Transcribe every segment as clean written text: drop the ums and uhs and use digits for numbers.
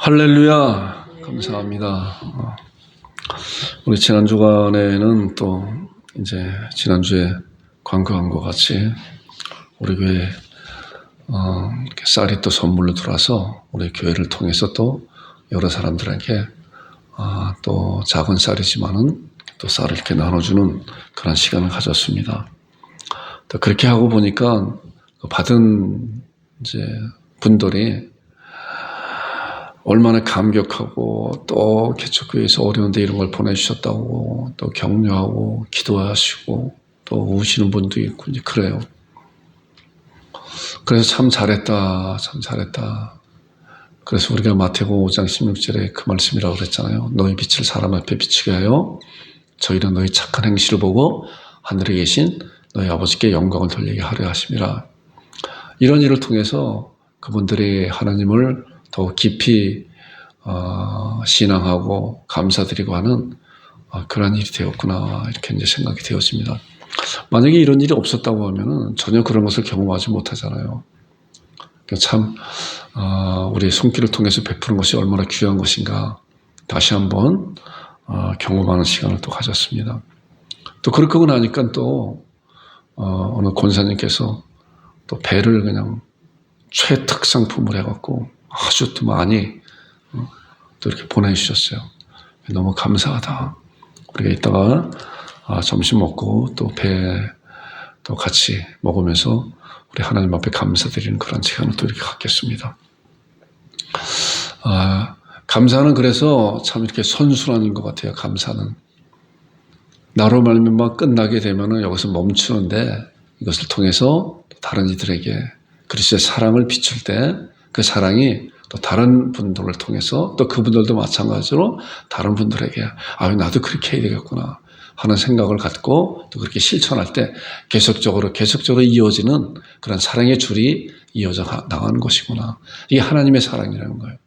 할렐루야. 감사합니다. 우리 지난 주간에는 또 이제 지난주에 광고한 것 같이 우리 교회 이렇게 쌀이 또 선물로 들어와서 우리 교회를 통해서 또 여러 사람들에게 또 작은 쌀이지만은 또 쌀을 이렇게 나눠주는 그런 시간을 가졌습니다. 또 그렇게 하고 보니까 받은 이제 분들이 얼마나 감격하고 또 개척교회에서 어려운데 이런 걸 보내주셨다고 또 격려하고 기도하시고 또 우시는 분도 있고 이제 그래요. 그래서 참 잘했다, 참 잘했다. 그래서 우리가 마태복음 5장 16절에 그 말씀이라고 그랬잖아요. 너희 빛을 사람 앞에 비추게 하여 저희는 너희 착한 행실을 보고 하늘에 계신 너희 아버지께 영광을 돌리게 하려 하심이라. 이런 일을 통해서 그분들이 하나님을 더 깊이 신앙하고 감사드리고 하는 그런 일이 되었구나 이렇게 이제 생각이 되었습니다. 만약에 이런 일이 없었다고 하면은 전혀 그런 것을 경험하지 못하잖아요. 참 우리 손길을 통해서 베푸는 것이 얼마나 귀한 것인가 다시 한번 경험하는 시간을 또 가졌습니다. 또 그렇고 나니까 또 어느 권사님께서 또 배를 그냥 최특상품을 해갖고 아주 또 많이 또 이렇게 보내주셨어요. 너무 감사하다. 우리가 이따가 점심 먹고 또 배 또 같이 먹으면서 우리 하나님 앞에 감사드리는 그런 시간을 또 이렇게 갖겠습니다. 감사는 그래서 참 이렇게 선순환인 것 같아요. 감사는 나로 말미암아 끝나게 되면은 여기서 멈추는데 이것을 통해서 다른 이들에게 그리스도의 사랑을 비출 때 그 사랑이 또 다른 분들을 통해서 또 그분들도 마찬가지로 다른 분들에게 나도 그렇게 해야 되겠구나 하는 생각을 갖고 또 그렇게 실천할 때 계속적으로 이어지는 그런 사랑의 줄이 이어져 나가는 것이구나. 이게 하나님의 사랑이라는 거예요.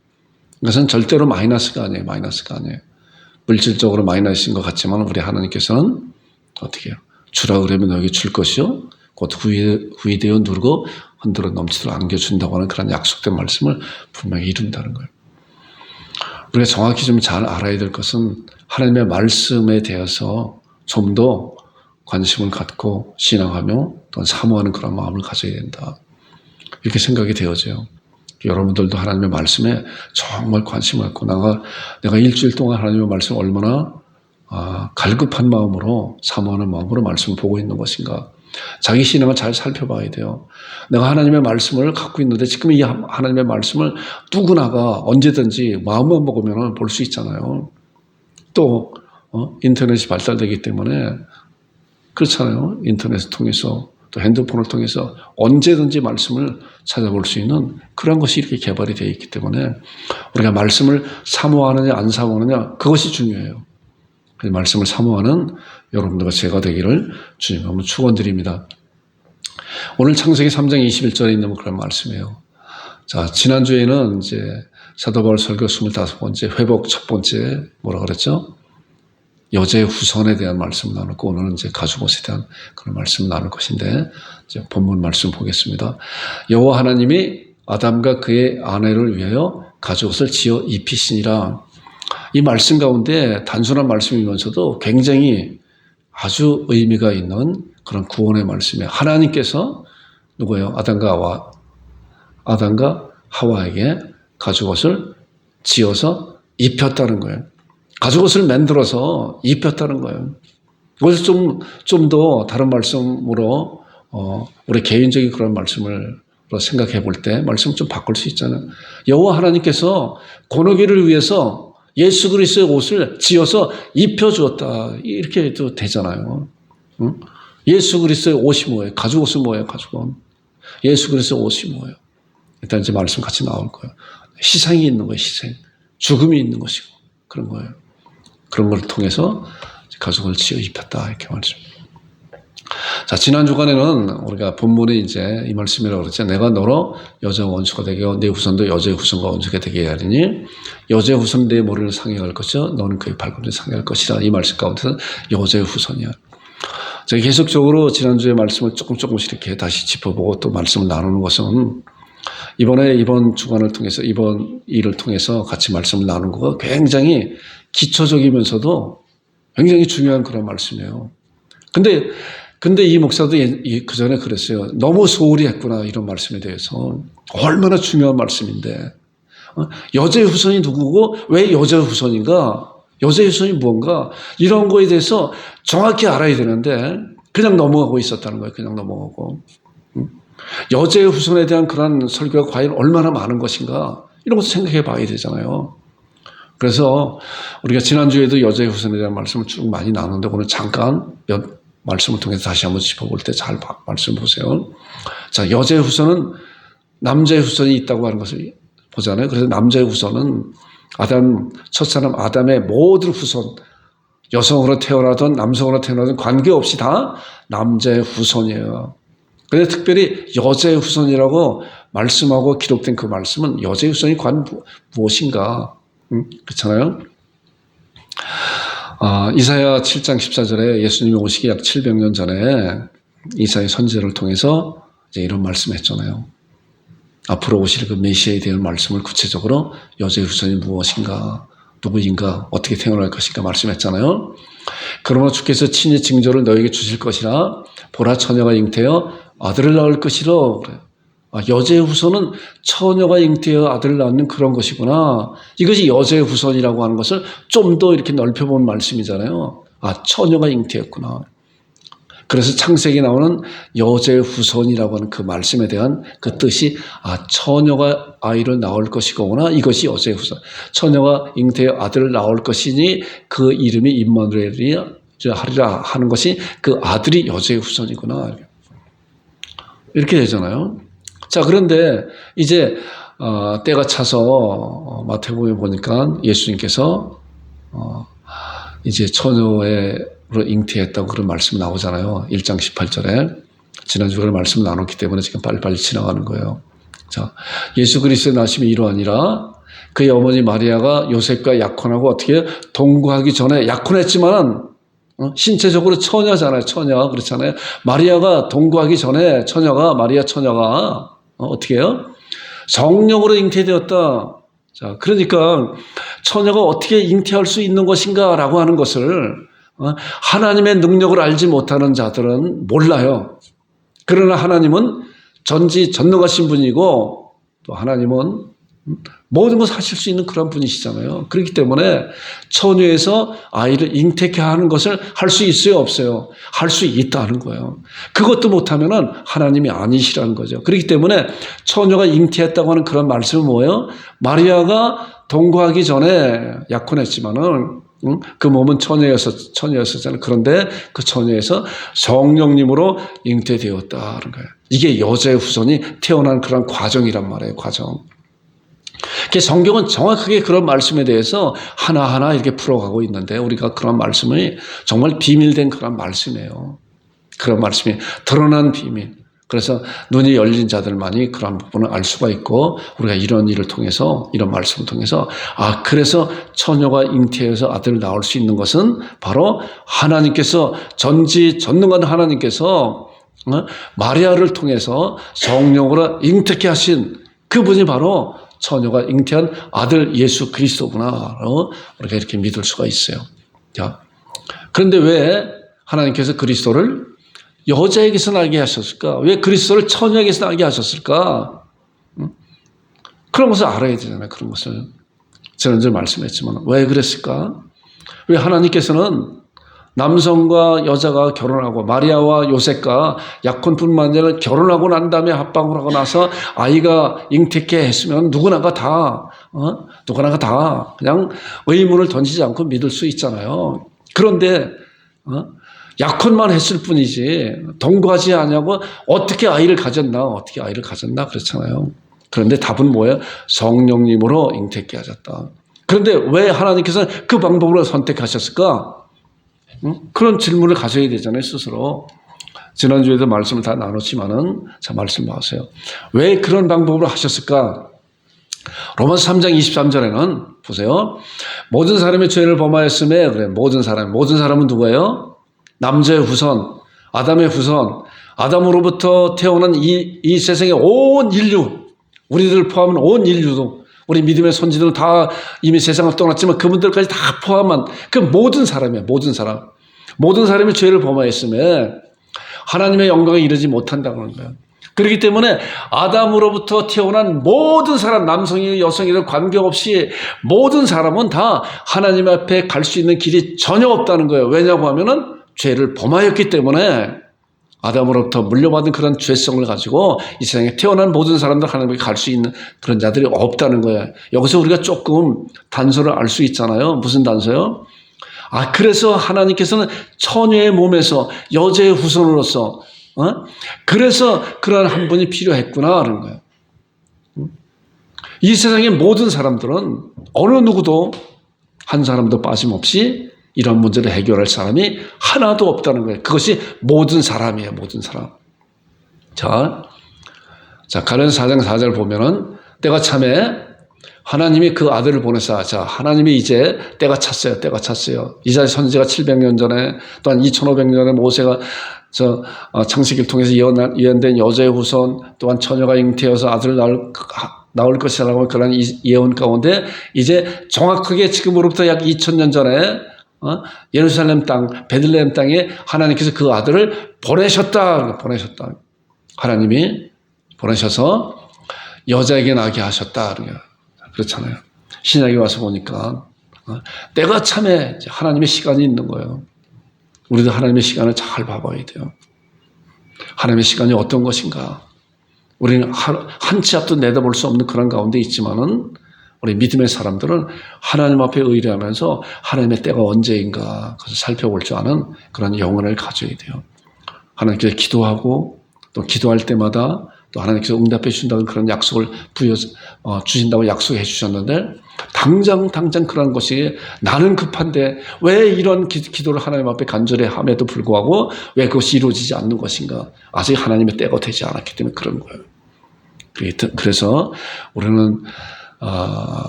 이것은 절대로 마이너스가 아니에요. 물질적으로 마이너스인 것 같지만 우리 하나님께서는 어떻게 해요? 주라 그러면 너에게 줄 것이요 곧 후이되어 누르고 흔들어 넘치도록 안겨준다고 하는 그런 약속된 말씀을 분명히 이룬다는 거예요. 우리가 정확히 좀 잘 알아야 될 것은 하나님의 말씀에 대해서 좀 더 관심을 갖고 신앙하며 또 사모하는 그런 마음을 가져야 된다. 이렇게 생각이 되어져요. 여러분들도 하나님의 말씀에 정말 관심을 갖고 내가 일주일 동안 하나님의 말씀을 얼마나 갈급한 마음으로 사모하는 마음으로 말씀을 보고 있는 것인가. 자기 신앙을 잘 살펴봐야 돼요. 내가 하나님의 말씀을 갖고 있는데 지금 이 하나님의 말씀을 누구나가 언제든지 마음만 먹으면 볼 수 있잖아요. 또 인터넷이 발달되기 때문에 그렇잖아요. 인터넷을 통해서 또 핸드폰을 통해서 언제든지 말씀을 찾아볼 수 있는 그런 것이 이렇게 개발이 되어 있기 때문에 우리가 말씀을 사모하느냐 안 사모하느냐 그것이 중요해요. 말씀을 사모하는 여러분들과 제가 되기를 주님 한번 축원드립니다. 오늘 창세기 3장 21절에 있는 그런 말씀이에요. 자, 지난주에는 이제 사도 바울 설교 25번째 회복 첫 번째 뭐라 그랬죠? 여자의 후손에 대한 말씀을 나눴고 오늘은 이제 가죽옷에 대한 그런 말씀을 나눌 것인데 이제 본문 말씀 보겠습니다. 여호와 하나님이 아담과 그의 아내를 위하여 가죽옷을 지어 입히시니라. 이 말씀 가운데 단순한 말씀이면서도 굉장히 아주 의미가 있는 그런 구원의 말씀이에요. 하나님께서 누구예요? 아담과 하와에게 가죽옷을 지어서 입혔다는 거예요. 가죽옷을 만들어서 입혔다는 거예요. 그래서 좀 더 다른 말씀으로 우리 개인적인 그런 말씀을 생각해 볼 때 말씀을 좀 바꿀 수 있잖아요. 여호와 하나님께서 권하기를 위해서 예수 그리스도의 옷을 지어서 입혀주었다. 이렇게 해도 되잖아요. 응? 예수 그리스도의 옷이 뭐예요? 가죽옷은 뭐예요? 가죽옷. 예수 그리스도의 옷이 뭐예요? 일단 이제 말씀 같이 나올 거예요. 희생이 있는 거예요. 희생. 죽음이 있는 것이고 그런 거예요. 그런 걸 통해서 가죽을 지어 입혔다. 이렇게 말씀. 자, 지난 주간에는 우리가 본문에 이제 이 말씀이라고 그랬죠. 내가 너로 여자와 원수가 되게 하고 내 후손도 여자의 후손과 원수가 되게 하리니 여자의 후손은 내 머리를 상해할 것이요 너는 그의 발꿈치를 상해할 것이라. 이 말씀 가운데서는 여자의 후손이야. 제가 계속적으로 지난주에 말씀을 조금씩 이렇게 다시 짚어보고 또 말씀을 나누는 것은 이번 주간을 통해서, 이번 일을 통해서 같이 말씀을 나눈 거가 굉장히 기초적이면서도 굉장히 중요한 그런 말씀이에요. 근데 이 목사도 그 전에 그랬어요. 너무 소홀히 했구나, 이런 말씀에 대해서. 얼마나 중요한 말씀인데. 여자의 후손이 누구고, 왜 여자의 후손인가? 여자의 후손이 뭔가? 이런 거에 대해서 정확히 알아야 되는데, 그냥 넘어가고 있었다는 거예요. 그냥 넘어가고. 여자의 후손에 대한 그런 설교가 과연 얼마나 많은 것인가? 이런 것도 생각해 봐야 되잖아요. 그래서 우리가 지난주에도 여자의 후손에 대한 말씀을 쭉 많이 나눴는데, 오늘 잠깐 몇 말씀을 통해서 다시 한번 짚어볼 때 잘 말씀 보세요. 자, 여자의 후손은 남자의 후손이 있다고 하는 것을 보잖아요. 그래서 남자의 후손은 첫사람 아담의 모든 후손, 여성으로 태어나든 남성으로 태어나든 관계없이 다 남자의 후손이에요. 그런데 특별히 여자의 후손이라고 말씀하고 기록된 그 말씀은 여자의 후손이 과연 무엇인가? 그렇잖아요. 이사야 7장 14절에 예수님이 오시기 약 700년 전에 이사야 선지자를 통해서 이제 이런 말씀했잖아요. 앞으로 오실 그 메시아에 대한 말씀을 구체적으로 여자의 후손이 무엇인가, 누구인가, 어떻게 태어날 것인가 말씀했잖아요. 그러므로 주께서 친히 징조를 너에게 주실 것이라. 보라, 처녀가 잉태하여 아들을 낳을 것이라. 그래요. 여자의 후손은 처녀가 잉태하여 아들을 낳는 그런 것이구나. 이것이 여자의 후손이라고 하는 것을 좀 더 이렇게 넓혀본 말씀이잖아요. 처녀가 잉태했구나. 그래서 창세기에 나오는 여자의 후손이라고 하는 그 말씀에 대한 그 뜻이 처녀가 아이를 낳을 것이구나. 이것이 여자의 후손. 처녀가 잉태하여 아들을 낳을 것이니 그 이름이 임마누엘이라 하리라 하는 것이 그 아들이 여자의 후손이구나. 이렇게 되잖아요. 자, 그런데 이제 때가 차서 마태복음에 보니까 예수님께서 이제 처녀로 잉태했다고 그런 말씀이 나오잖아요. 1장 18절에. 지난주에 그런 말씀을 나눴기 때문에 지금 빨리빨리 지나가는 거예요. 자, 예수 그리스도의 나심이 이러하니라. 그의 어머니 마리아가 요셉과 약혼하고 어떻게 동거하기 전에 약혼했지만 신체적으로 처녀잖아요. 처녀. 그렇잖아요. 마리아가 동거하기 전에 마리아 처녀가 어떻게 해요? 성령으로 잉태되었다. 자, 그러니까 처녀가 어떻게 잉태할 수 있는 것인가 라고 하는 것을 하나님의 능력을 알지 못하는 자들은 몰라요. 그러나 하나님은 전지전능하신 분이고 또 하나님은 모든 것을 하실 수 있는 그런 분이시잖아요. 그렇기 때문에 처녀에서 아이를 잉태케 하는 것을 할 수 있어요, 없어요? 할 수 있다는 거예요. 그것도 못하면은 하나님이 아니시라는 거죠. 그렇기 때문에 처녀가 잉태했다고 하는 그런 말씀은 뭐예요? 마리아가 동거하기 전에 약혼했지만은 그 몸은 처녀였었잖아요. 그런데 그 처녀에서 성령님으로 잉태되었다는 거예요. 이게 여자의 후손이 태어난 그런 과정이란 말이에요, 과정. 성경은 정확하게 그런 말씀에 대해서 하나하나 이렇게 풀어가고 있는데 우리가 그런 말씀이 정말 비밀된 그런 말씀이에요. 그런 말씀이 드러난 비밀. 그래서 눈이 열린 자들만이 그런 부분을 알 수가 있고 우리가 이런 일을 통해서 이런 말씀을 통해서 그래서 처녀가 잉태해서 아들을 낳을 수 있는 것은 바로 하나님께서 전지전능한 하나님께서 마리아를 통해서 성령으로 잉태케 하신 그분이 바로 처녀가 잉태한 아들 예수 그리스도구나. 우리가 이렇게 믿을 수가 있어요. 자, 그런데 왜 하나님께서 그리스도를 여자에게서 나게 하셨을까? 왜 그리스도를 처녀에게서 나게 하셨을까? 그런 것을 알아야 되잖아요. 그런 것을. 지난주에 말씀했지만 왜 그랬을까? 왜 하나님께서는 남성과 여자가 결혼하고 마리아와 요셉과 약혼뿐만 아니라 결혼하고 난 다음에 합방을 하고 나서 아이가 잉태케 했으면 누구나가 다 그냥 의문을 던지지 않고 믿을 수 있잖아요. 그런데 약혼만 했을 뿐이지 동거하지 않냐고 어떻게 아이를 가졌나 그렇잖아요. 그런데 답은 뭐예요? 성령님으로 잉태케 하셨다. 그런데 왜 하나님께서 그 방법으로 선택하셨을까? 그런 질문을 가져야 되잖아요, 스스로. 지난주에도 말씀을 다 나눴지만은, 자, 말씀 나오세요. 왜 그런 방법으로 하셨을까? 로마서 3장 23절에는, 보세요. 모든 사람의 죄를 범하였음에, 그래, 모든 사람은 누구예요? 남자의 후손, 아담의 후손, 아담으로부터 태어난 이 세상의 온 인류, 우리들 포함한 온 인류도, 우리 믿음의 선지들은 다 이미 세상을 떠났지만 그분들까지 다 포함한 그 모든 사람이야. 모든 사람. 모든 사람이 죄를 범하였으면 하나님의 영광에 이르지 못한다는 거예요. 그렇기 때문에 아담으로부터 태어난 모든 사람, 남성이든 여성이든 관계없이 모든 사람은 다 하나님 앞에 갈 수 있는 길이 전혀 없다는 거예요. 왜냐고 하면은 죄를 범하였기 때문에 아담으로부터 물려받은 그런 죄성을 가지고 이 세상에 태어난 모든 사람들 하나님께 갈 수 있는 그런 자들이 없다는 거예요. 여기서 우리가 조금 단서를 알 수 있잖아요. 무슨 단서요? 그래서 하나님께서는 처녀의 몸에서 여자의 후손으로서 그래서 그런 한 분이 필요했구나 하는 거예요. 이 세상의 모든 사람들은 어느 누구도 한 사람도 빠짐없이 이런 문제를 해결할 사람이 하나도 없다는 거예요. 그것이 모든 사람이에요. 모든 사람. 자, 가랴서 4장 4절 보면은 때가 참에 하나님이 그 아들을 보내사, 하나님이 이제 때가 찼어요. 때가 찼어요. 이사야 선지자가 700년 전에, 또한 2500년 전에 모세가 창세기를 통해서 예언된 여자의 후손, 또한 처녀가 잉태여서 아들을 낳을 것이라고 그런 예언 가운데 이제 정확하게 지금으로부터 약 2000년 전에 예루살렘 땅, 베들레헴 땅에 하나님께서 그 아들을 보내셨다. 하나님이 보내셔서 여자에게 나게 하셨다. 그렇잖아요. 신약에 와서 보니까 때가 참에 하나님의 시간이 있는 거예요. 우리도 하나님의 시간을 잘 봐봐야 돼요. 하나님의 시간이 어떤 것인가. 우리는 한 치 앞도 내다볼 수 없는 그런 가운데 있지만은 우리 믿음의 사람들은 하나님 앞에 의뢰하면서 하나님의 때가 언제인가 그것을 살펴볼 줄 아는 그런 영혼을 가져야 돼요. 하나님께서 기도하고 또 기도할 때마다 또 하나님께서 응답해 주신다는 그런 약속을 주신다고 약속해 주셨는데 당장 그런 것이 나는 급한데 왜 이런 기도를 하나님 앞에 간절히 함에도 불구하고 왜 그것이 이루어지지 않는 것인가. 아직 하나님의 때가 되지 않았기 때문에 그런 거예요. 그래서 우리는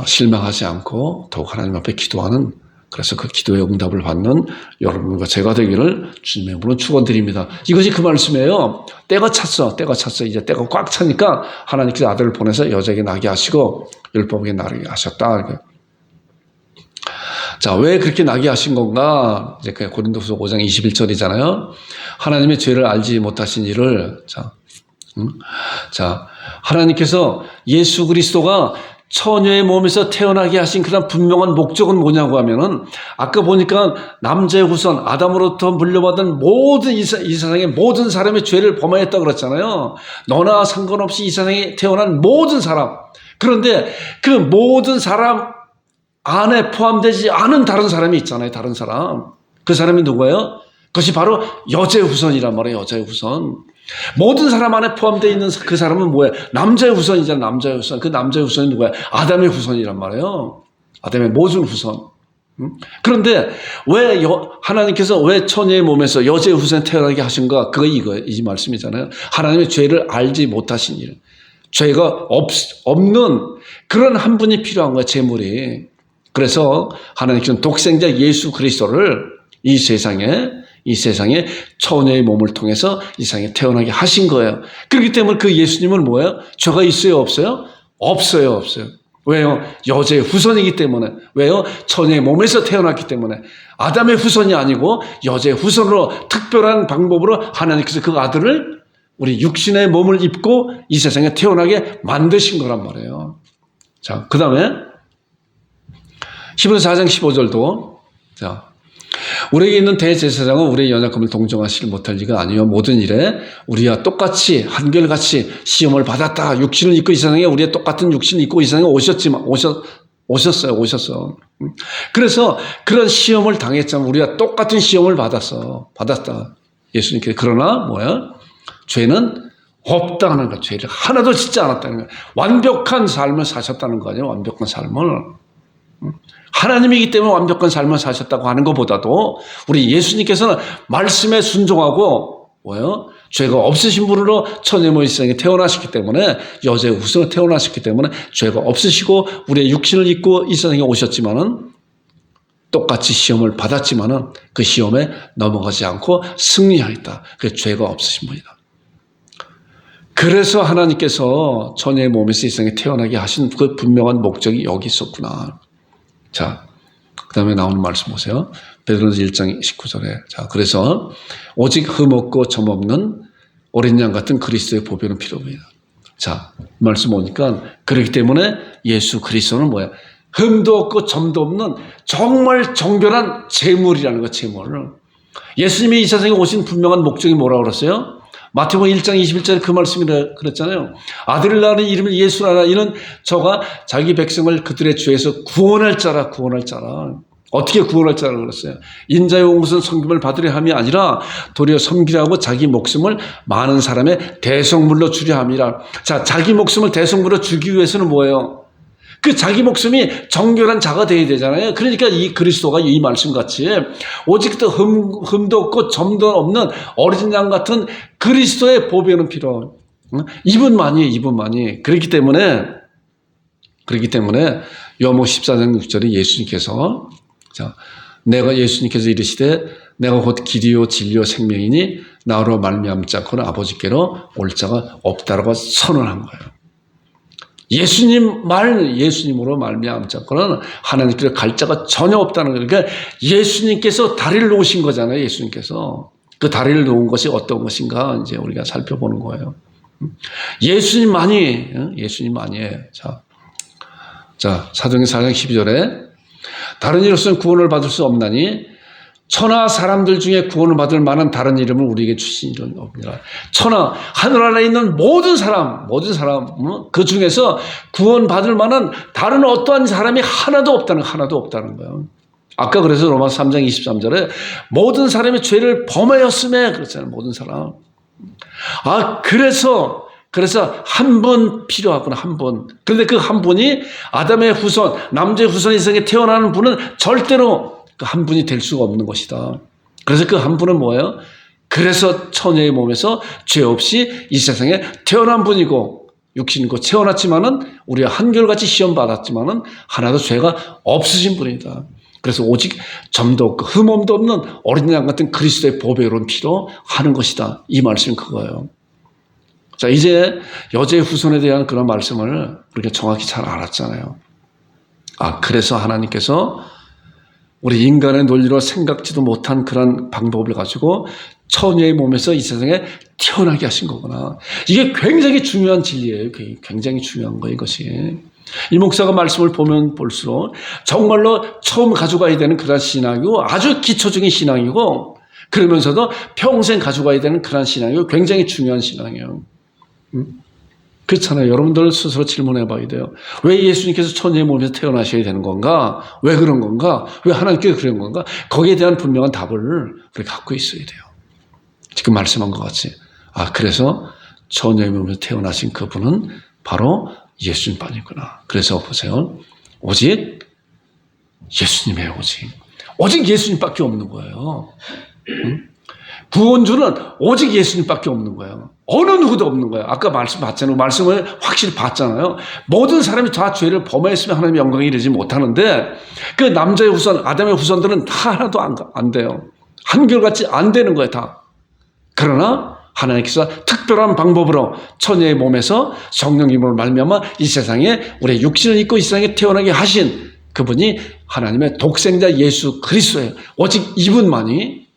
실망하지 않고 더욱 하나님 앞에 기도하는, 그래서 그 기도의 응답을 받는 여러분과 제가 되기를 주님의 이름으로 축원드립니다. 이것이 그 말씀이에요. 때가 찼어. 이제 때가 꽉 차니까 하나님께서 아들을 보내서 여자에게 나게 하시고 율법에게 나게 하셨다. 왜 그렇게 나게 하신 건가? 이제 고린도후서 5장 21절이잖아요. 하나님의 죄를 알지 못하신 이를 하나님께서 예수 그리스도가 처녀의 몸에서 태어나게 하신 그런 분명한 목적은 뭐냐고 하면은 아까 보니까 남자의 후손 아담으로부터 물려받은 모든 이 세상의 모든 사람의 죄를 범하였다고 그랬잖아요. 너나 상관없이 이 세상에 태어난 모든 사람. 그런데 그 모든 사람 안에 포함되지 않은 다른 사람이 있잖아요. 다른 사람. 그 사람이 누구예요? 그것이 바로 여자의 후손이란 말이에요. 여자의 후손. 모든 사람 안에 포함되어 있는 그 사람은 뭐예요? 남자의 후손이잖아요. 남자의 후손. 그 남자의 후손이 누구예요? 아담의 후손이란 말이에요. 아담의 모든 후손. 그런데 왜 하나님께서 왜 처녀의 몸에서 여자의 후손이 태어나게 하신가? 그거 이 말씀이잖아요. 하나님의 죄를 알지 못하신 일. 죄가 없는 그런 한 분이 필요한 거예요. 제물이. 그래서 하나님께서는 독생자 예수 그리스도를 이 세상에 처녀의 몸을 통해서 이 세상에 태어나게 하신 거예요. 그렇기 때문에 그 예수님은 뭐예요? 죄가 있어요? 없어요? 없어요. 왜요? 여자의 후손이기 때문에. 왜요? 처녀의 몸에서 태어났기 때문에. 아담의 후손이 아니고 여자의 후손으로 특별한 방법으로 하나님께서 그 아들을 우리 육신의 몸을 입고 이 세상에 태어나게 만드신 거란 말이에요. 그 다음에 히브리서 4장 15절도 우리에게 있는 대제사장은 우리의 연약함을 동정하지 못할 리가 아니요 모든 일에 우리와 똑같이 한결같이 시험을 받았다. 육신을 입고 이 세상에 우리의 똑같은 육신을 입고 이 세상에 오셨어요. 그래서 그런 시험을 당했지만 우리가 똑같은 시험을 받았다. 예수님께서. 그러나 뭐야? 죄는 없다는 거. 죄를 하나도 짓지 않았다는 거예요. 완벽한 삶을 사셨다는 거 아니에요? 완벽한 삶을. 하나님이기 때문에 완벽한 삶을 사셨다고 하는 것보다도 우리 예수님께서는 말씀에 순종하고 뭐예요? 죄가 없으신 분으로 처녀의 세상에 태어나셨기 때문에 여자의 후손으로 태어나셨기 때문에 죄가 없으시고 우리의 육신을 입고 이 세상에 오셨지만은 똑같이 시험을 받았지만은 그 시험에 넘어가지 않고 승리하였다. 그게 죄가 없으신 분이다. 그래서 하나님께서 처녀의 몸에서 이 세상에 태어나게 하신 그 분명한 목적이 여기 있었구나. 자, 그 다음에 나오는 말씀 보세요. 베드로전서 1장 19절에. 자, 그래서 오직 흠없고 점없는 어린 양 같은 그리스도의 보배는 필요 없습니다. 자, 말씀 보니까 그렇기 때문에 예수 그리스도는 뭐야? 흠도 없고 점도 없는 정말 정결한 제물이라는 거, 제물. 예수님이 이 세상에 오신 분명한 목적이 뭐라고 그랬어요? 마태복음 1장 21절에 그 말씀이 그랬잖아요. 아들을 낳는 이름을 예수라. 이는 저가 자기 백성을 그들의 죄에서 구원할 자라, 구원할 자라. 어떻게 구원할 자라고 그랬어요? 인자의 온 것은 섬김을 받으려 함이 아니라 도리어 섬기려 하고 자기 목숨을 많은 사람의 대성물로 주려 함이라. 자, 자기 목숨을 대성물로 주기 위해서는 뭐예요? 그 자기 목숨이 정결한 자가 되어야 되잖아요. 그러니까 이 그리스도가 이 말씀같이 오직 또 흠도 없고 점도 없는 어린 양 같은 그리스도의 보배는 필요. 이분만이. 그렇기 때문에 요한복음 14장 6절에 예수님께서 자, 예수님께서 이르시되 내가 곧 길이요 진리요 생명이니 나로 말미암지 않고는 아버지께로 올 자가 없다라고 선언한 거예요. 예수님으로 말미암지 않고는 하나님께로 갈 자가 전혀 없다는 거예요. 그러니까 예수님께서 다리를 놓으신 거잖아요. 예수님께서 그 다리를 놓은 것이 어떤 것인가 이제 우리가 살펴보는 거예요. 예수님만이. 자, 사도행전 4장 12절에 다른 이로서는 구원을 받을 수 없나니 천하 사람들 중에 구원을 받을 만한 다른 이름을 우리에게 주신 이름이 없느니라. 천하, 하늘 아래 있는 모든 사람, 그 중에서 구원받을 만한 다른 어떠한 사람이 하나도 없다는 거예요. 아까 그래서 로마서 3장 23절에 모든 사람이 죄를 범하였음에 그렇잖아요. 모든 사람. 그래서 한 분 필요하구나, 한 분. 그런데 그 한 분이 아담의 후손, 남자의 후손 이상에 태어나는 분은 절대로 그 한 분이 될 수가 없는 것이다. 그래서 그 한 분은 뭐예요? 그래서 처녀의 몸에서 죄 없이 이 세상에 태어난 분이고 육신이고 태어났지만은 우리가 한결같이 시험 받았지만은 하나도 죄가 없으신 분이다. 그래서 오직 점도 없고 흠없도 없는 어린 양 같은 그리스도의 보배로운 피로 하는 것이다. 이 말씀이 그거예요. 자, 이제 여자의 후손에 대한 그런 말씀을 우리가 정확히 잘 알았잖아요. 그래서 하나님께서 우리 인간의 논리로 생각지도 못한 그런 방법을 가지고 처녀의 몸에서 이 세상에 태어나게 하신 거구나. 이게 굉장히 중요한 진리예요. 굉장히 중요한 거예요, 이것이. 이 목사가 말씀을 보면 볼수록 정말로 처음 가져가야 되는 그런 신앙이고 아주 기초적인 신앙이고 그러면서도 평생 가져가야 되는 그런 신앙이고 굉장히 중요한 신앙이에요. 그렇잖아요. 여러분들 스스로 질문해 봐야 돼요. 왜 예수님께서 처녀의 몸에서 태어나셔야 되는 건가? 왜 그런 건가? 왜 하나님께서 그런 건가? 거기에 대한 분명한 답을 우리가 갖고 있어야 돼요. 지금 말씀한 것 같이. 그래서 처녀의 몸에서 태어나신 그분은 바로 예수님만이구나. 그래서 보세요. 오직 예수님이에요. 오직 예수님밖에 없는 거예요. 구원주는 오직 예수님밖에 없는 거예요. 어느 누구도 없는 거예요. 아까 말씀을 확실히 봤잖아요. 모든 사람이 다 죄를 범했으면 하나님의 영광에 이르지 못하는데 그 남자의 후손, 아담의 후손들은 다 하나도 안 돼요. 한결같이 안 되는 거예요, 다. 그러나 하나님께서 특별한 방법으로 처녀의 몸에서 성령 힘으로 말미암아 이 세상에 우리의 육신을 입고 이 세상에 태어나게 하신 그분이 하나님의 독생자 예수 그리스도예요. 오직 이분만이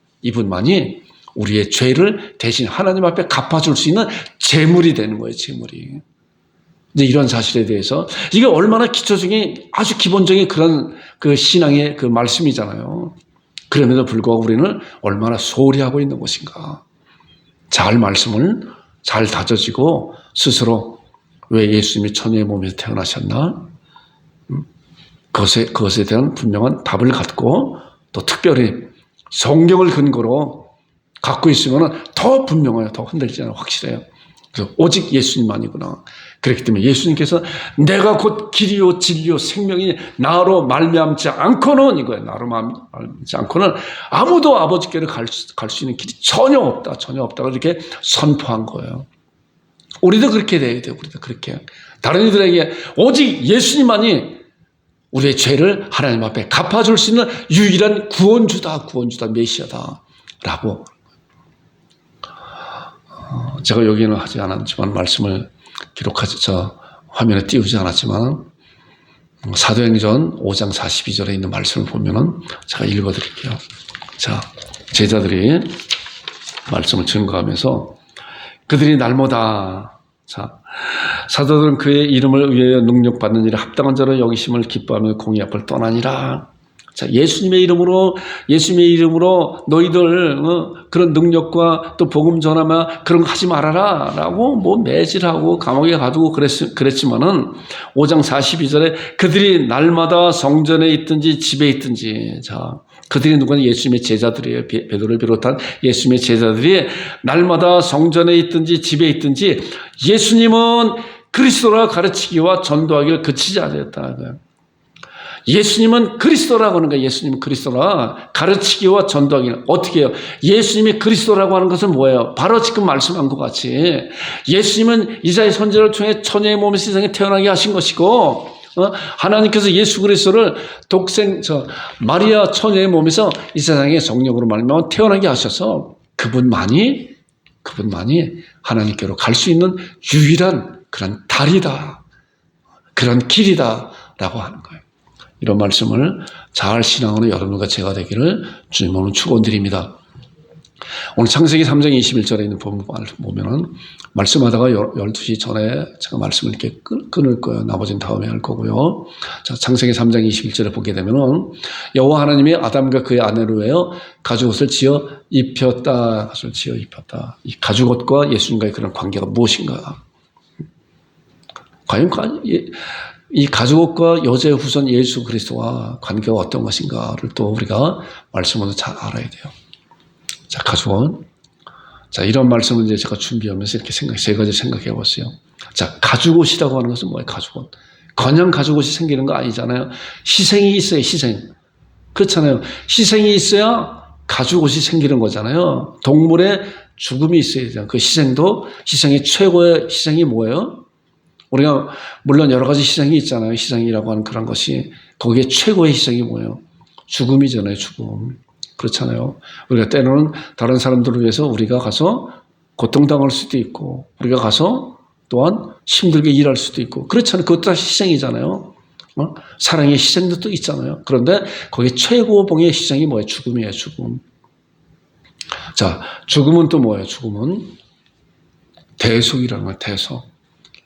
우리의 죄를 대신 하나님 앞에 갚아줄 수 있는 제물이 되는 거예요, 제물이. 이제 이런 사실에 대해서 이게 얼마나 기초적인 아주 기본적인 그런 그 신앙의 그 말씀이잖아요. 그럼에도 불구하고 우리는 얼마나 소홀히 하고 있는 것인가. 잘 말씀을 잘 다져지고 스스로 왜 예수님이 처녀의 몸에서 태어나셨나? 그것에 대한 분명한 답을 갖고 또 특별히 성경을 근거로 갖고 있으면 더 분명해요. 더 흔들리지 않아요. 확실해요. 그래서 오직 예수님만이구나. 그렇기 때문에 예수님께서 내가 곧 길이요 진리요 생명이니 나로 말미암지 않고는 이거예요. 나로 말미암지 않고는 아무도 아버지께로 갈 수 있는 길이 전혀 없다. 이렇게 선포한 거예요. 우리도 그렇게 돼야 돼요. 우리도 그렇게. 다른 이들에게 오직 예수님만이 우리의 죄를 하나님 앞에 갚아줄 수 있는 유일한 구원주다, 메시아다 라고. 제가 여기는 하지 않았지만 말씀을 화면에 띄우지 않았지만 사도행전 5장 42절에 있는 말씀을 보면은 제가 읽어드릴게요. 자, 제자들이 말씀을 증거하면서 그들이 날마다 사도들은 그의 이름을 위하여 능력받는 일에 합당한 자로 여기심을 기뻐하며 공의 앞을 떠나니라. 자, 예수님의 이름으로 너희들 그런 능력과 또 복음 전하면 그런 거 하지 말아라 라고 매질하고 감옥에 가두고 그랬지만은 5장 42절에 그들이 날마다 성전에 있든지 집에 있든지, 자, 그들이 누구냐? 예수님의 제자들이에요. 베드로를 비롯한 예수님의 제자들이 날마다 성전에 있든지 집에 있든지 예수님은 그리스도라 가르치기와 전도하기를 그치지 않았다. 예수님은 그리스도라고 하는 거예요. 예수님은 그리스도라 가르치기와 전도하기는 어떻게 해요? 예수님이 그리스도라고 하는 것은 뭐예요? 바로 지금 말씀한 것 같이 예수님은 이사야 선지자를 통해 처녀의 몸에 세상에 태어나게 하신 것이고, 하나님께서 예수 그리스도를 마리아 처녀의 몸에서 이 세상에 성령으로 말미암아 태어나게 하셔서 그분만이 하나님께로 갈 수 있는 유일한 그런 달이다, 그런 길이다라고 하는 거예요. 이런 말씀을 잘 신앙으로 여러분과 제가 되기를 주님으로 축원드립니다. 오늘 창세기 3장 21절에 있는 본문 보면은 말씀하다가 12시 전에 제가 말씀을 이렇게 끊을 거예요. 나머지는 다음에 할 거고요. 자, 창세기 3장 21절에 보게 되면은 여호와 하나님이 아담과 그의 아내를 위하여 가죽옷을 지어 입혔다. 이 가죽옷과 예수님과의 그런 관계가 무엇인가? 과연 이 가죽옷과 여자의 후손 예수 그리스도와 관계가 어떤 것인가를 또 우리가 말씀으로 잘 알아야 돼요. 자, 가죽옷. 자, 이런 말씀을 이제 제가 준비하면서 이렇게 세 가지 생각해 봤어요. 자, 가죽옷이라고 하는 것은 뭐예요? 가죽옷. 그냥 가죽옷이 생기는 거 아니잖아요. 희생이 있어요, 희생. 그렇잖아요. 희생이 있어야 가죽옷이 생기는 거잖아요. 동물의 죽음이 있어야 되잖아요. 그 희생의 최고의 희생이 뭐예요? 우리가 물론 여러 가지 희생이 있잖아요. 희생이라고 하는 그런 것이 거기에 최고의 희생이 뭐예요? 죽음이잖아요. 죽음. 그렇잖아요. 우리가 때로는 다른 사람들을 위해서 우리가 가서 고통당할 수도 있고 우리가 가서 또한 힘들게 일할 수도 있고 그렇잖아요. 그것도 다 희생이잖아요. 사랑의 희생도 또 있잖아요. 그런데 거기에 최고봉의 희생이 뭐예요? 죽음이에요. 죽음. 자, 죽음은 또 뭐예요? 죽음은 대속이라는 거예요. 대속.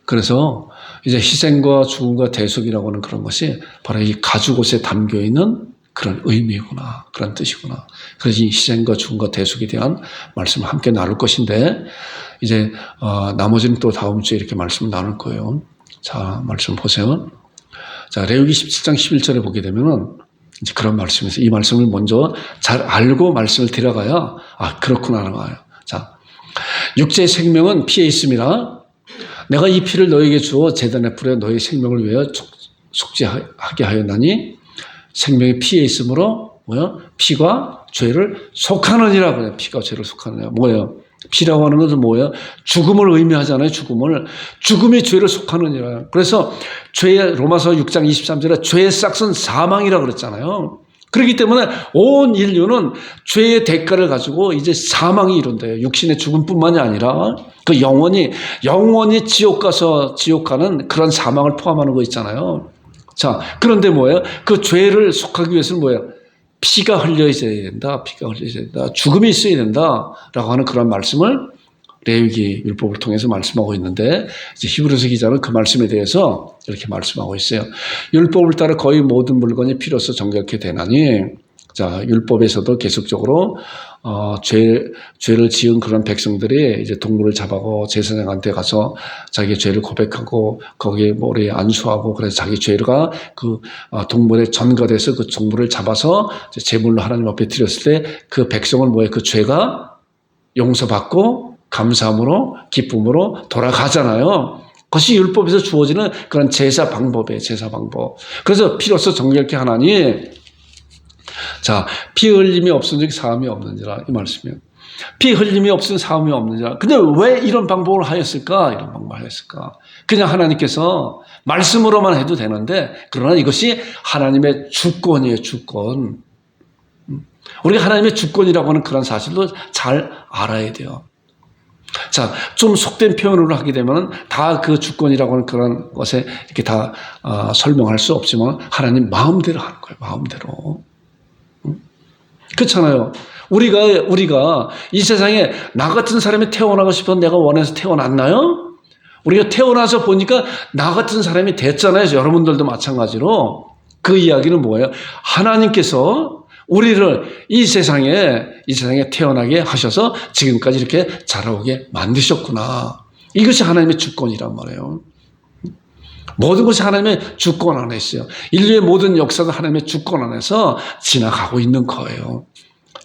그래서 이제 희생과 죽음과 대속이라고 하는 그런 것이 바로 이 가죽옷에 담겨 있는 그런 의미구나, 그런 뜻이구나. 그래서 이 희생과 죽음과 대속에 대한 말씀을 함께 나눌 것인데 이제 나머지는 또 다음 주에 이렇게 말씀을 나눌 거예요. 자, 말씀 보세요. 자, 레위기 17장 11절에 보게 되면은 이제 그런 말씀에서 이 말씀을 먼저 잘 알고 말씀을 들어가야 그렇구나 하는 거예요. 자, 육체의 생명은 피에 있음이라 내가 이 피를 너에게 주어 제단에 뿌려 너의 생명을 위하여 속죄하게 하였나니 생명이 피에 있으므로 피가 죄를 속하느니라. 그래. 피가 죄를 속하느니라. 뭐예요? 피라고 하는 것은 뭐예요? 죽음을 의미하잖아요. 죽음이 죄를 속하느니라. 그래서 로마서 6장 23절에 죄의 싹은 사망이라 그랬잖아요. 그렇기 때문에 온 인류는 죄의 대가를 가지고 이제 사망이 이룬대요. 육신의 죽음뿐만이 아니라 그 영원히 지옥 가는 그런 사망을 포함하는 거 있잖아요. 자, 그런데 뭐예요? 그 죄를 속하기 위해서는 뭐예요? 피가 흘려야 된다. 죽음이 있어야 된다라고 하는 그런 말씀을 레위기 율법을 통해서 말씀하고 있는데 이제 히브리서 기자는 그 말씀에 대해서 이렇게 말씀하고 있어요. 율법을 따라 거의 모든 물건이 피로써 정결케 되나니, 자, 율법에서도 계속적으로 죄를 지은 그런 백성들이 이제 동물을 잡아고 제사장한테 가서 자기 죄를 고백하고 거기에 머리에 안수하고 그래서 자기 죄가 그 동물에 전가돼서 그 동물을 잡아서 제물로 하나님 앞에 드렸을 때 그 백성은 뭐예요? 그 죄가 용서받고 감사함으로 기쁨으로 돌아가잖아요. 그것이 율법에서 주어지는 그런 제사 방법이에요. 제사 방법. 그래서 피로써 정결케 하나니, 자, 피 흘림이 없은 즉 사함이 없는지라 이 말씀이에요. 피 흘림이 없은 사함이 없는지라. 근데 왜 이런 방법을 하였을까? 그냥 하나님께서 말씀으로만 해도 되는데 그러나 이것이 하나님의 주권이에요. 주권. 우리가 하나님의 주권이라고 하는 그런 사실도 잘 알아야 돼요. 자, 좀 속된 표현으로 하게 되면 다 그 주권이라고 하는 그런 것에 이렇게 다 설명할 수 없지만 하나님 마음대로 하는 거예요. 마음대로. 그렇잖아요. 우리가 이 세상에 나 같은 사람이 태어나고 싶어서 내가 원해서 태어났나요? 우리가 태어나서 보니까 나 같은 사람이 됐잖아요. 여러분들도 마찬가지로. 그 이야기는 뭐예요? 하나님께서 우리를 이 세상에 태어나게 하셔서 지금까지 이렇게 자라오게 만드셨구나. 이것이 하나님의 주권이란 말이에요. 모든 것이 하나님의 주권 안에 있어요. 인류의 모든 역사도 하나님의 주권 안에서 지나가고 있는 거예요.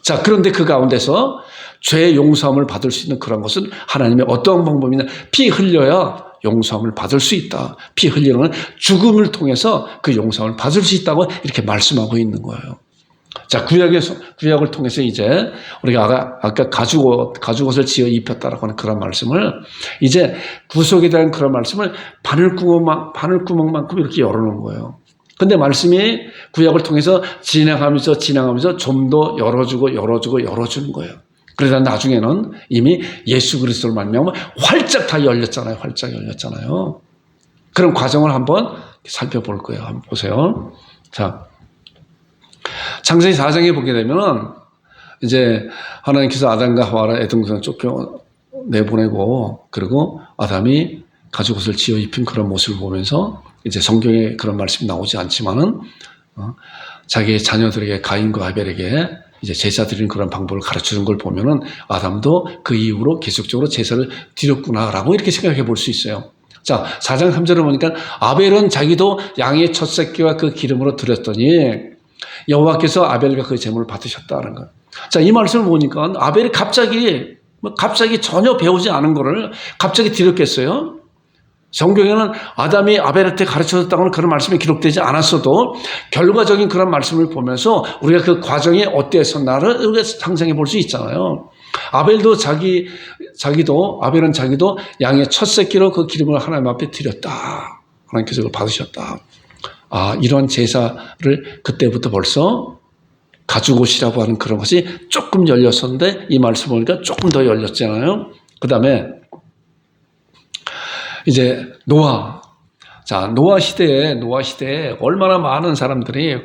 자, 그런데 그 가운데서 죄의 용서함을 받을 수 있는 그런 것은 하나님의 어떠한 방법이냐. 피 흘려야 용서함을 받을 수 있다. 피 흘리는 죽음을 통해서 그 용서함을 받을 수 있다고 이렇게 말씀하고 있는 거예요. 자, 구약을 통해서 이제 우리가 아까 가죽옷을 지어 입혔다라고 하는 그런 말씀을 이제 구속에 대한 그런 말씀을 바늘구멍만큼 이렇게 열어놓은 거예요. 근데 말씀이 구약을 통해서 지나가면서 좀 더 열어주는 거예요. 그러다 나중에는 이미 예수 그리스도를 말미암아 활짝 다 열렸잖아요. 활짝 열렸잖아요. 그런 과정을 한번 살펴볼 거예요. 한번 보세요. 자, 창세기 4장에 보게 되면은 이제 하나님께서 아담과 하와를 에덴에서 쫓겨 내보내고 그리고 아담이 가죽옷을 지어 입힌 그런 모습을 보면서 이제 성경에 그런 말씀이 나오지 않지만은 자기의 자녀들에게 가인과 아벨에게 이제 제사 드리는 그런 방법을 가르치는 걸 보면은 아담도 그 이후로 계속적으로 제사를 드렸구나라고 이렇게 생각해 볼 수 있어요. 자, 4장 3절을 보니까 아벨은 자기도 양의 첫 새끼와 그 기름으로 드렸더니 여호와께서 아벨과 그 제물을 받으셨다는 거예요. 자, 이 말씀을 보니까 아벨이 갑자기 전혀 배우지 않은 거를 갑자기 드렸겠어요? 성경에는 아담이 아벨한테 가르쳐줬다고는 그런 말씀이 기록되지 않았어도 결과적인 그런 말씀을 보면서 우리가 그 과정이 어땠었나를 우리가 상상해 볼 수 있잖아요. 아벨은 자기도 양의 첫 새끼로 그 기름을 하나님 앞에 드렸다. 하나님께서 그걸 받으셨다. 이런 제사를 그때부터 벌써 가죽옷이라고 하는 그런 것이 조금 열렸었는데 이 말씀 보니까 조금 더 열렸잖아요. 그 다음에 이제 노아. 자, 노아 시대에 얼마나 많은 사람들이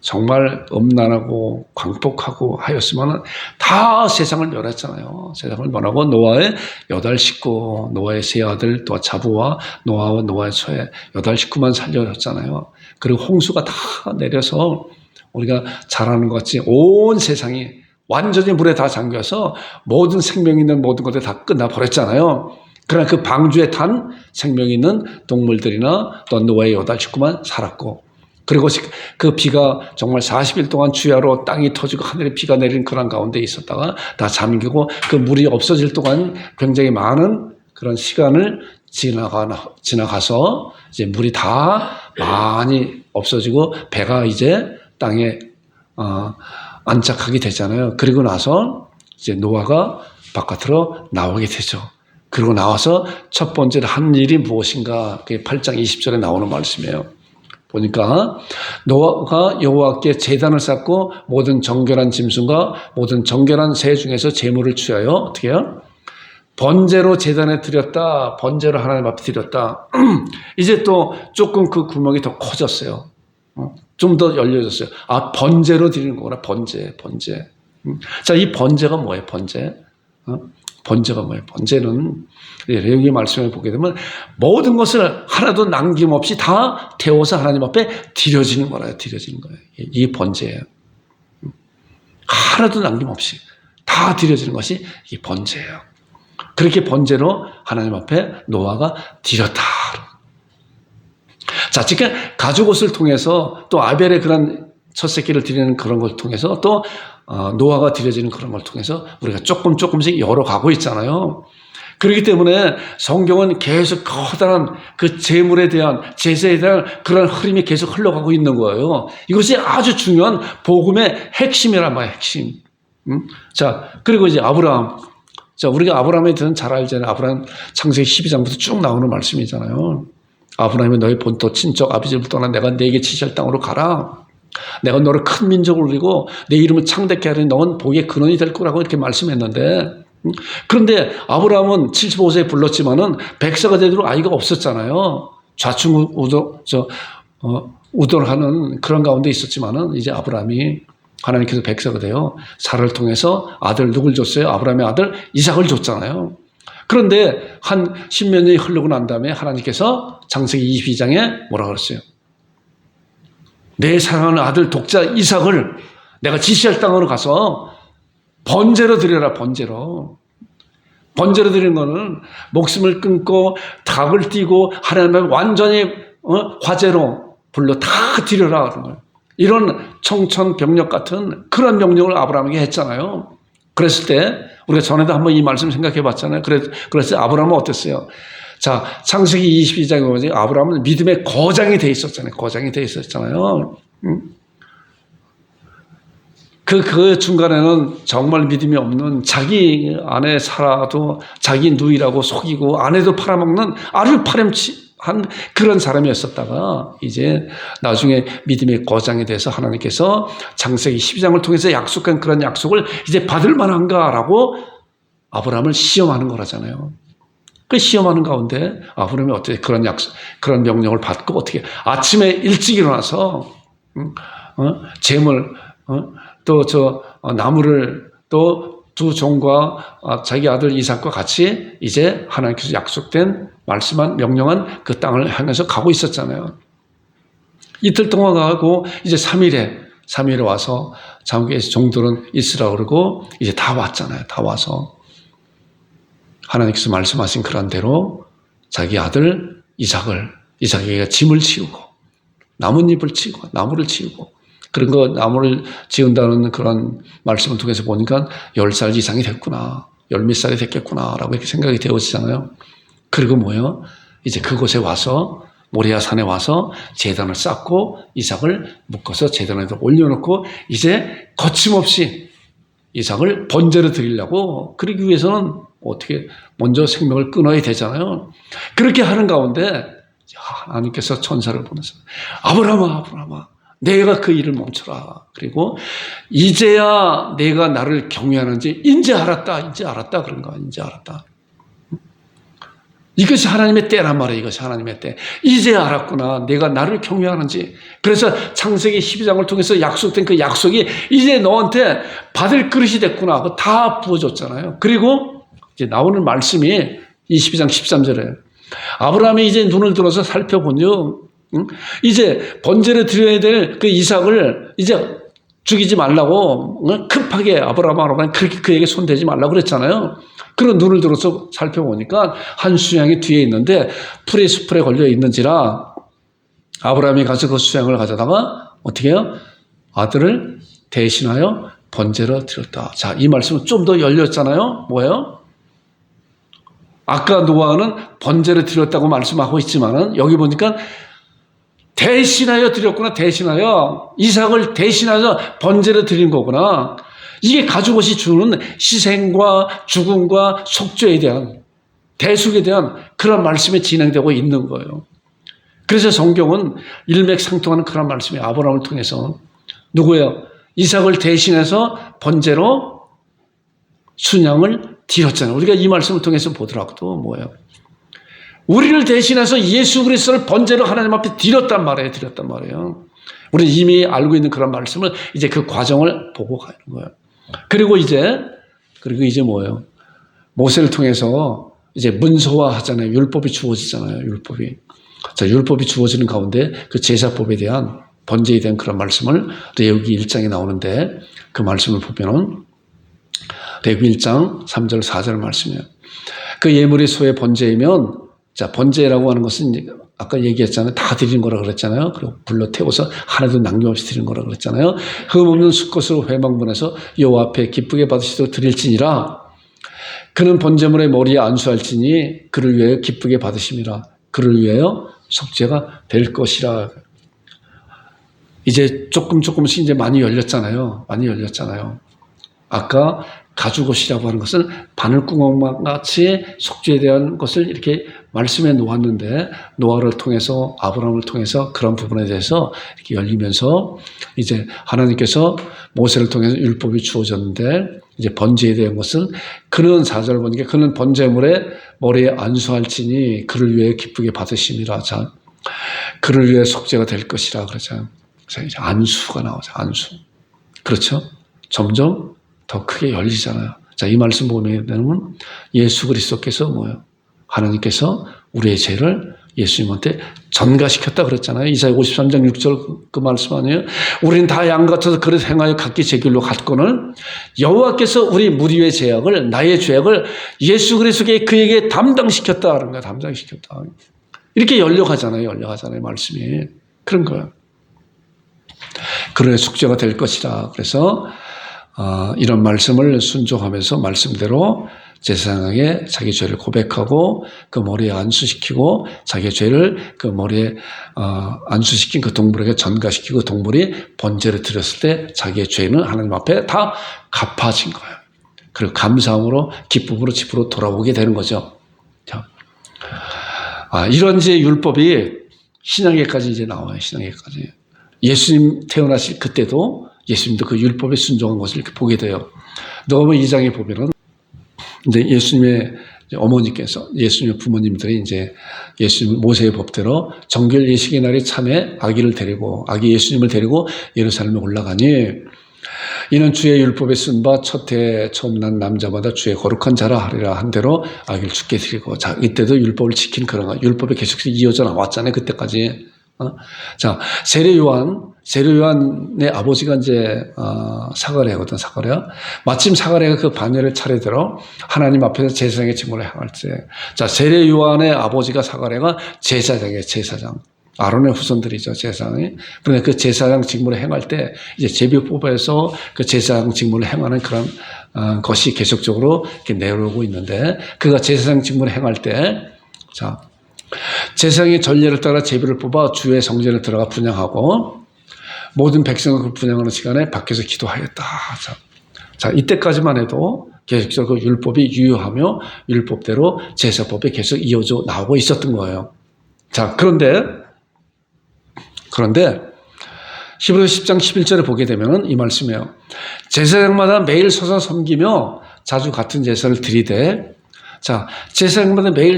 정말 음란하고 광폭하고 하였으면 다 세상을 멸했잖아요. 세상을 멸하고 노아의 8식구, 노아의 세 아들, 또 자부와 노아와 노아의 처에 8식구만 살려졌잖아요. 그리고 홍수가 다 내려서 우리가 잘 아는 것 같이 온 세상이 완전히 물에 다 잠겨서 모든 생명 있는 모든 것들이 다 끝나버렸잖아요. 그러나 그 방주에 탄 생명 있는 동물들이나 또 노아의 8식구만 살았고 그리고 그 비가 정말 40일 동안 주야로 땅이 터지고 하늘에 비가 내리는 그런 가운데 있었다가 다 잠기고 그 물이 없어질 동안 굉장히 많은 그런 시간을 지나가서 이제 물이 다 많이 없어지고 배가 이제 땅에 안착하게 되잖아요. 그리고 나서 이제 노아가 바깥으로 나오게 되죠. 그리고 나와서 첫 번째로 한 일이 무엇인가? 그게 8장 20절에 나오는 말씀이에요. 보니까 노아가 여호와께 제단을 쌓고 모든 정결한 짐승과 모든 정결한 새 중에서 제물을 취하여 어떻게 해요? 번제로 제단에 드렸다. 번제로 하나님 앞에 드렸다. 이제 또 조금 그 구멍이 더 커졌어요. 좀 더 열려졌어요. 번제로 드리는 거구나. 번제. 자, 이 번제가 뭐예요? 번제가 뭐예요? 번제는 레위기 말씀을 보게 되면 모든 것을 하나도 남김없이 다 태워서 하나님 앞에 드려지는 거예요. 이 번제예요. 하나도 남김없이 다 드려지는 것이 이 번제예요. 그렇게 번제로 하나님 앞에 노아가 드렸다. 자, 지금 가죽옷을 통해서 또 아벨의 그런 첫 새끼를 드리는 그런 걸 통해서 또 노아가 드려지는 그런 걸 통해서 우리가 조금씩 열어가고 있잖아요. 그렇기 때문에 성경은 계속 커다란 그 제물에 대한 제사에 대한 그런 흐름이 계속 흘러가고 있는 거예요. 이것이 아주 중요한 복음의 핵심이란 말이에요. 핵심. 자, 그리고 이제 아브라함. 자, 우리가 아브라함에 대해서는 잘 알잖아요. 아브라함 창세기 12장부터 쭉 나오는 말씀이잖아요. 아브라함이 너의 본토 친척 아비집을 떠나 내가 네게 지시할 땅으로 가라. 내가 너를 큰 민족을 이루고 내 이름을 창대케 하리니 너는 복의 근원이 될 거라고 이렇게 말씀했는데 그런데 아브라함은 75세에 불렀지만은 백세가 되도록 아이가 없었잖아요. 우돌하는 그런 가운데 있었지만은 이제 아브라함이 하나님께서 백세가 되어 사라를 통해서 아들 누굴 줬어요? 아브라함의 아들 이삭을 줬잖아요. 그런데 한 10몇 년이 흐르고 난 다음에 하나님께서 창세기 22장에 뭐라 그랬어요? 내 사랑하는 아들 독자 이삭을 내가 지시할 땅으로 가서 번제로 드려라. 번제로 드리는 거는 목숨을 끊고 닭을 띠고 하나님의 완전히 화제로 불러 다 드려라 그런 거예요. 이런 청천벽력 같은 그런 명령을 아브라함에게 했잖아요. 그랬을 때 우리가 전에도 한번 이 말씀 생각해 봤잖아요. 그래서 아브라함은 어땠어요? 자, 창세기 22장에 보면 아브라함은 믿음의 거장이 돼 있었잖아요. 그 중간에는 정말 믿음이 없는 자기 아내 사라도 자기 누이라고 속이고 아내도 팔아먹는 아주 파렴치한 그런 사람이었었다가 이제 나중에 믿음의 거장이 돼서 하나님께서 창세기 12장을 통해서 약속한 그런 약속을 이제 받을 만한가라고 아브라함을 시험하는 거라잖아요. 그 시험하는 가운데 아브라함이 어떻게 그런 약속, 그런 명령을 받고 어떻게 아침에 일찍 일어나서 재물 또 나무를 또 두 종과 자기 아들 이삭과 같이 이제 하나님께서 약속된 말씀한 명령한 그 땅을 향해서 가고 있었잖아요. 이틀 동안 가고 이제 3일에 와서 장국에서 종들은 있으라고 그러고 이제 다 왔잖아요. 다 와서 하나님께서 말씀하신 그런 대로 자기 아들 이삭에게 짐을 치우고 나뭇잎을 치우고 나무를 치우고 그런 거 나무를 지은다는 그런 말씀을 통해서 보니까 10살 이상이 됐구나. 10몇 살이 됐겠구나. 라고 이렇게 생각이 되어지잖아요. 그리고 뭐예요? 이제 그곳에 와서 모리아 산에 와서 제단을 쌓고 이삭을 묶어서 제단에다 올려놓고 이제 거침없이 이삭을 번제로 드리려고 그러기 위해서는 어떻게 먼저 생명을 끊어야 되잖아요. 그렇게 하는 가운데 하나님께서 천사를 보내서 아브라함아 내가 그 일을 멈춰라. 그리고 이제야 내가 나를 경외하는지 이제 알았다 그런 거야. 이제 알았다. 이것이 하나님의 때란 말이에요. 이것이 하나님의 때. 이제 알았구나. 내가 나를 경외하는지. 그래서 창세기 12장을 통해서 약속된 그 약속이 이제 너한테 받을 그릇이 됐구나. 그거 다 부어줬잖아요. 그리고 이제 나오는 말씀이 22장 13절에 아브라함이 이제 눈을 들어서 살펴보니 이제 번제를 드려야 될 그 이삭을 이제 죽이지 말라고 급하게 아브라함 그렇게 그에게 손대지 말라고 그랬잖아요. 그런 눈을 들어서 살펴보니까 한 수양이 뒤에 있는데 풀이 수풀에 걸려 있는지라 아브라함이 가서 그 수양을 가져다가 어떻게 해요? 아들을 대신하여 번제로 드렸다. 자, 이 말씀은 좀 더 열렸잖아요. 뭐예요? 아까 노아는 번제로 드렸다고 말씀하고 있지만은 여기 보니까 대신하여 드렸구나. 대신하여 이삭을 대신하여 번제로 드린 거구나. 이게 가죽옷이 주는 희생과 죽음과 속죄에 대한 대속에 대한 그런 말씀이 진행되고 있는 거예요. 그래서 성경은 일맥상통하는 그런 말씀이 아브라함을 통해서 누구예요? 이삭을 대신해서 번제로 순양을 드렸잖아요. 우리가 이 말씀을 통해서 보더라도 뭐예요? 우리를 대신해서 예수 그리스도를 번제로 하나님 앞에 드렸단 말이에요. 우리는 이미 알고 있는 그런 말씀을 이제 그 과정을 보고 가는 거예요. 그리고 이제 뭐예요? 모세를 통해서 이제 문서화 하잖아요. 율법이 주어지잖아요. 율법이 주어지는 가운데 그 제사법에 대한 번제에 대한 그런 말씀을 레위기 1장에 나오는데 그 말씀을 보면은 레위기 1장 3절 4절 말씀이에요. 그 예물이 소의 번제이면 자, 번제라고 하는 것은 아까 얘기했잖아요. 다 드리는 거라 그랬잖아요. 그리고 불러 태워서 하나도 남김없이 드리는 거라 그랬잖아요. 흠 없는 수컷으로 회막문에서 여호와 앞에 기쁘게 받으시도록 드릴지니라. 그는 번제물의 머리에 안수할지니 그를 위하여 기쁘게 받으심이라. 그를 위하여 속죄가 될 것이라. 이제 조금씩 이제 많이 열렸잖아요. 아까 가죽옷이라고 하는 것은 바늘구멍 같이 속죄에 대한 것을 이렇게 말씀해 놓았는데 노아를 통해서 아브라함을 통해서 그런 부분에 대해서 이렇게 열리면서 이제 하나님께서 모세를 통해서 율법이 주어졌는데 이제 번제에 대한 것은 그는 4절 보니까 그는 번제물에 머리에 안수할지니 그를 위해 기쁘게 받으심이라. 자, 그를 위해 속죄가 될 것이라 그러죠. 그래서 이제 안수가 나오죠. 안수. 그렇죠? 점점 더 크게 열리잖아요. 자, 이 말씀 보면 예수 그리스도께서 뭐예요? 하나님께서 우리의 죄를 예수님한테 전가시켰다 그랬잖아요. 이사야 53장 6절 그 말씀 아니에요? 우리는 다 양 같아서 그릇 행하여 각기 제 길로 갔거늘 여호와께서 우리 무리의 죄악을 나의 죄악을 예수 그리스도께 그에게 담당시켰다 그런 거야. 담당시켰다. 이렇게 열려가잖아요. 말씀이. 그런 거예요. 그러에 숙제가 될 것이라. 그래서 이런 말씀을 순종하면서 말씀대로 제사장에게 자기 죄를 고백하고 그 머리에 안수시키고 자기 죄를 그 머리에 안수시킨 그 동물에게 전가시키고 동물이 번제를 드렸을 때 자기의 죄는 하나님 앞에 다 갚아진 거예요. 그리고 감사함으로 기쁨으로 집으로 돌아오게 되는 거죠. 자, 이런 이제 율법이 신약에까지 이제 나와요. 신약에까지. 예수님 태어나실 그때도 예수님도 그 율법에 순종한 것을 이렇게 보게 돼요. 너무 2장에 보면은 이제 예수님의 어머니께서 예수님의 부모님들이 이제 예수님 모세의 법대로 정결 예식의 날에 참에 아기 예수님을 데리고 예루살렘에 올라가니 이는 주의 율법에 쓴 바 첫 해 처음 난 남자마다 주의 거룩한 자라 하리라 한 대로 아기를 죽게 드리고. 자, 이때도 율법을 지킨 그런 거. 율법이 계속 이어져 나왔잖아요. 그때까지. 자, 세례 요한의 아버지가 이제 사가랴거든. 사가랴. 마침 사가랴가 그 반열의 차례대로 하나님 앞에서 제사장의 직무를 행할 때, 자, 세례 요한의 아버지가 사가랴가 제사장이에요. 제사장. 아론의 후손들이죠, 제사장이. 그런데 그 제사장 직무를 행할 때 이제 제비뽑아서 그 제사장 직무를 행하는 그런 것이 계속적으로 이렇게 내려오고 있는데, 그가 제사장 직무를 행할 때, 자, 제사장의 전례를 따라 제비를 뽑아 주의 성전에 들어가 분향하고 모든 백성을 그 분향하는 시간에 밖에서 기도하였다. 자, 이때까지만 해도 계속적으로 그 율법이 유효하며 율법대로 제사법이 계속 이어져 나오고 있었던 거예요. 자, 그런데 히브리서 10장 11절에 보게 되면 이 말씀이에요. 제사장마다 매일 서서 섬기며 자주 같은 제사를 드리되, 자, 제사장마다 매일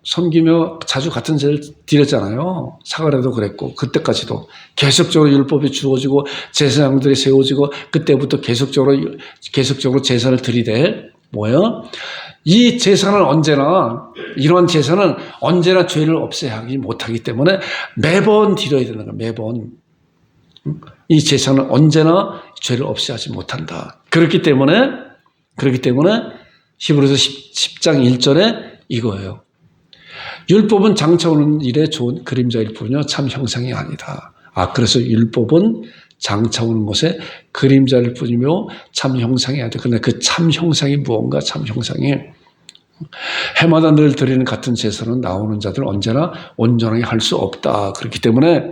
섬기며 자주 같은 제를 드렸잖아요. 사가랴도 그랬고 그때까지도 계속적으로 율법이 주어지고 제사장들이 세워지고 그때부터 계속적으로 제사를 드리되 뭐예요? 이 제사는 이런 제사는 언제나 죄를 없애하기 못하기 때문에 매번 드려야 되는 거예요. 매번. 이 제사는 언제나 죄를 없애하지 못한다. 그렇기 때문에 히브리서 10장 1절에 이거예요. 율법은 장차오는 일에 좋은 그림자일 뿐이요 참 형상이 아니다. 그래서 율법은 장차오는 것에 그림자일 뿐이며 참 형상이 아니다. 그런데 그 참 형상이 무언가? 참 형상이 해마다 늘 드리는 같은 제사는 나오는 자들 언제나 온전하게 할 수 없다. 그렇기 때문에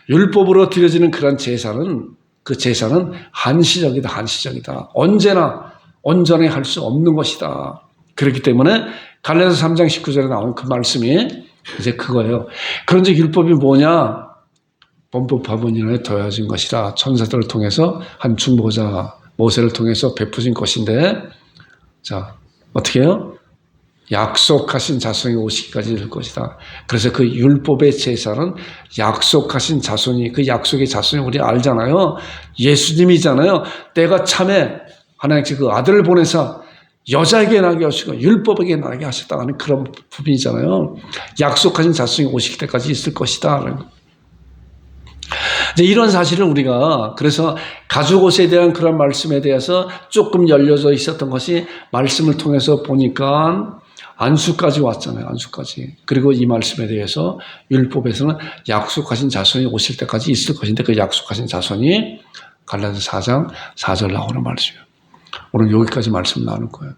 율법으로 드려지는 그런 제사는 한시적이다. 언제나 온전하게 할 수 없는 것이다. 그렇기 때문에 갈라디아서 3장 19절에 나온 그 말씀이 이제 그거예요. 그런즉 율법이 뭐냐? 범법화본인에 더해진 것이라. 천사들을 통해서 한 중보자 모세를 통해서 베푸진 것인데, 자, 어떻게 해요? 약속하신 자손이 오시기까지 될 것이다. 그래서 그 율법의 제사는 약속하신 자손이, 그 약속의 자손이 우리 알잖아요. 예수님이잖아요. 때가 참에 하나님께서 그 아들을 보내서 여자에게 나게 하시고 율법에게 나게 하셨다는 그런 부분이잖아요. 약속하신 자손이 오실 때까지 있을 것이다. 이제 이런 사실을 우리가 그래서 가죽옷에 대한 그런 말씀에 대해서 조금 열려져 있었던 것이 말씀을 통해서 보니까 안수까지 왔잖아요. 안수까지. 그리고 이 말씀에 대해서 율법에서는 약속하신 자손이 오실 때까지 있을 것인데 그 약속하신 자손이 갈라디아서 4장 4절 나오는 말씀이에요. 오늘 여기까지 말씀 나눌 거예요.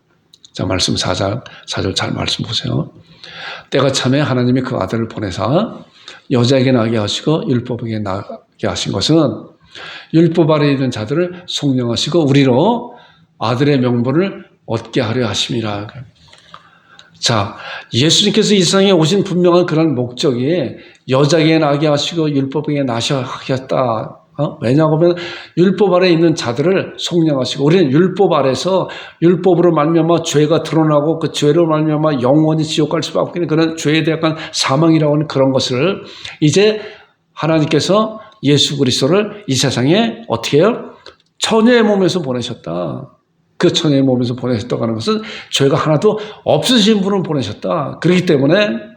자, 말씀 4절 잘 말씀 보세요. 때가 참에 하나님이 그 아들을 보내사 여자에게 나게 하시고 율법에게 나게 하신 것은 율법 아래 있는 자들을 속량하시고 우리로 아들의 명분을 얻게 하려 하심이라. 자, 예수님께서 이 세상에 오신 분명한 그런 목적이 여자에게 나게 하시고 율법에게 나게 하셨다. 왜냐하면 율법 아래 있는 자들을 속량하시고, 우리는 율법 아래서 율법으로 말미암아 죄가 드러나고 그 죄로 말미암아 영원히 지옥 갈 수밖에 없는 그런 죄에 대한 사망이라고 하는 그런 것을 이제 하나님께서 예수 그리스도를 이 세상에 어떻게 해요? 처녀의 몸에서 보내셨다. 그 처녀의 몸에서 보내셨다고 하는 것은 죄가 하나도 없으신 분을 보내셨다. 그렇기 때문에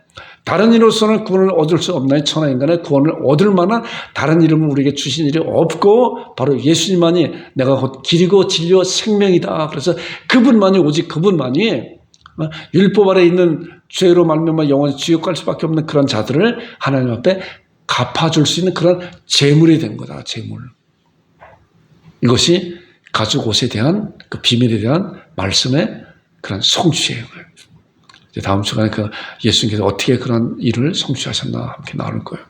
다른 이로서는 구원을 얻을 수 없나니 천하 인간의 구원을 얻을 만한 다른 이름을 우리에게 주신 일이 없고 바로 예수님만이 내가 곧 길이고 진리요 생명이다. 그래서 그분만이, 오직 그분만이 율법 아래 있는 죄로 말미암아 영원히 지옥 갈 수밖에 없는 그런 자들을 하나님 앞에 갚아줄 수 있는 그런 재물이 된 거다. 재물. 이것이 가죽 옷에 대한 그 비밀에 대한 말씀의 그런 성취예요. 다음 시간에 그 예수님께서 어떻게 그런 일을 성취하셨나 함께 나눌 거예요.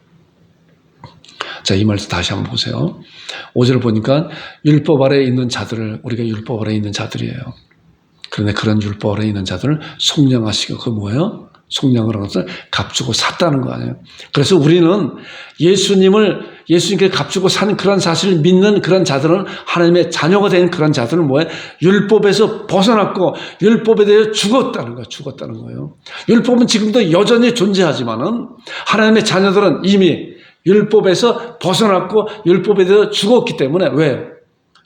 자, 이 말씀 다시 한번 보세요. 5절을 보니까 율법 아래에 있는 자들을, 우리가 율법 아래에 있는 자들이에요. 그런데 그런 율법 아래에 있는 자들을 속량하시고, 그 뭐예요? 속량을 하는 것을 값주고 샀다는 거 아니에요. 그래서 우리는 예수님께 값주고 산 그런 사실을 믿는 그런 자들은, 하나님의 자녀가 된 그런 자들은 뭐예요? 율법에서 벗어났고 율법에 대해 죽었다는 거예요. 율법은 지금도 여전히 존재하지만은 하나님의 자녀들은 이미 율법에서 벗어났고 율법에 대해 죽었기 때문에, 왜?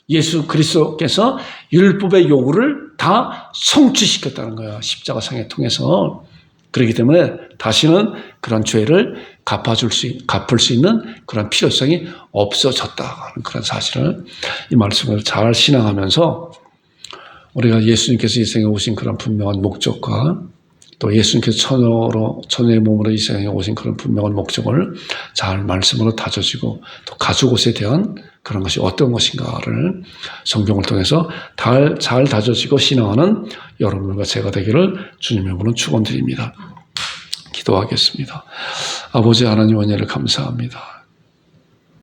예수 그리스도께서 율법의 요구를 다 성취시켰다는 거예요. 십자가상에 통해서. 그렇기 때문에 다시는 그런 죄를 갚을 수 있는 그런 필요성이 없어졌다 하는 그런 사실을, 이 말씀을 잘 신앙하면서 우리가 예수님께서 이 세상에 오신 그런 분명한 목적과 또 예수님께서 처녀의 몸으로 이 세상에 오신 그런 분명한 목적을 잘 말씀으로 다져지고, 또 가죽옷에 대한 그런 것이 어떤 것인가를 성경을 통해서 잘 다져지고 신앙하는 여러분과 제가 되기를 주님의 이름으로 축원드립니다. 기도하겠습니다. 아버지 하나님, 은혜를 감사합니다.